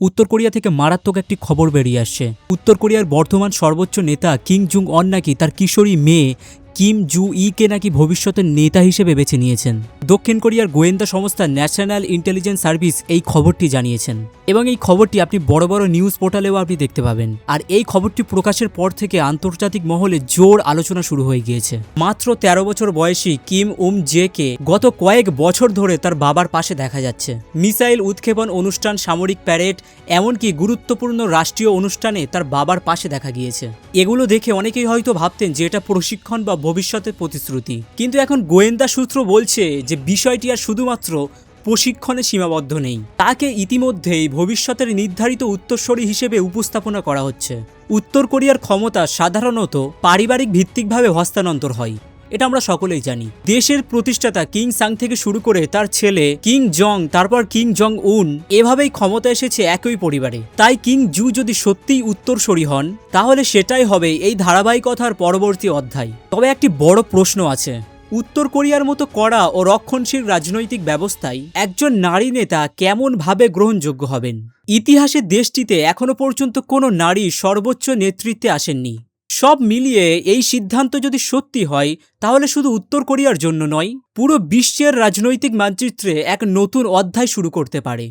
উত্তর কোরিয়া থেকে মারাত্মক একটি খবর বেরিয়ে আসছে। উত্তর কোরিয়ার বর্তমান সর্বোচ্চ নেতা কিম জুং অন নাকি তার কিশোরী মেয়ে কিম জু ইকে নাকি ভবিষ্যতের নেতা হিসেবে বেছে নিয়েছেন। দক্ষিণ কোরিয়ার গোয়েন্দা সংস্থা ন্যাশনাল ইন্টেলিজেন্স সার্ভিস এই খবরটি জানিয়েছেন এবং এই খবরটি আপনি বড় বড় নিউজ পোর্টালেও আপনি দেখতে পাবেন। আর এই খবরটি প্রকাশের পর থেকে আন্তর্জাতিক মহলে জোর আলোচনা শুরু হয়ে গিয়েছে। মাত্র 13 বছর বয়সী কিম জেকে গত কয়েক বছর ধরে তার বাবার পাশে দেখা যাচ্ছে। মিসাইল উৎক্ষেপণ অনুষ্ঠান, সামরিক প্যারেড, এমনকি গুরুত্বপূর্ণ রাষ্ট্রীয় অনুষ্ঠানে তার বাবার পাশে দেখা গিয়েছে। এগুলো দেখে অনেকেই হয়তো ভাবতেন যে এটা প্রশিক্ষণ বা ভবিষ্যতের প্রতিশ্রুতি, কিন্তু এখন গোয়েন্দা সূত্র বলছে যে বিষয়টি আর শুধুমাত্র প্রশিক্ষণে সীমাবদ্ধ নেই, তাকে ইতিমধ্যেই ভবিষ্যতের নির্ধারিত উত্তরসূরি হিসেবে উপস্থাপনা করা হচ্ছে। উত্তর কোরিয়ার ক্ষমতা সাধারণত পারিবারিক ভিত্তিকভাবে হস্তান্তর হয়, এটা আমরা সকলেই জানি। দেশের প্রতিষ্ঠাতা কিং সাং থেকে শুরু করে তার ছেলে কিং জং, তারপর কিং জং উন, এভাবেই ক্ষমতা এসেছে একই পরিবারে। তাই কিং জু যদি সত্যিই উত্তরসূরি হন, তাহলে সেটাই হবে এই ধারাবাহিকতার পরবর্তী অধ্যায়। তবে একটি বড় প্রশ্ন আছে, উত্তর কোরিয়ার মতো কড়া ও রক্ষণশীল রাজনৈতিক ব্যবস্থায় একজন নারী নেতা কেমনভাবে গ্রহণযোগ্য হবেন? ইতিহাসে দেশটিতে এখনো পর্যন্ত কোনো নারী সর্বোচ্চ নেতৃত্বে আসেননি। সব মিলিয়ে এই সিদ্ধান্ত যদি সত্যি হয়, তাহলে শুধু উত্তর কোরিয়ার জন্য নয়, পুরো বিশ্বের রাজনৈতিক মানচিত্রে এক নতুন অধ্যায় শুরু করতে পারে।